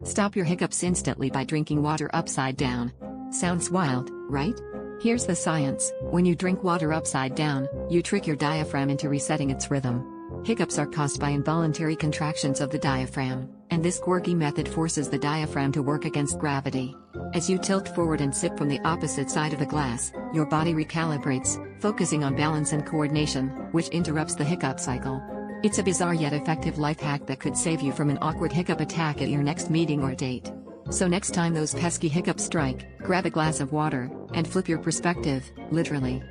Stop your hiccups instantly by drinking water upside down. Sounds wild, right? Here's the science. When you drink water upside down, you trick your diaphragm into resetting its rhythm. Hiccups are caused by involuntary contractions of the diaphragm, and this quirky method forces the diaphragm to work against gravity. As you tilt forward and sip from the opposite side of the glass, your body recalibrates, focusing on balance and coordination, which interrupts the hiccup cycle. It's a bizarre yet effective life hack that could save you from an awkward hiccup attack at your next meeting or date. So next time those pesky hiccups strike, grab a glass of water, and flip your perspective, literally.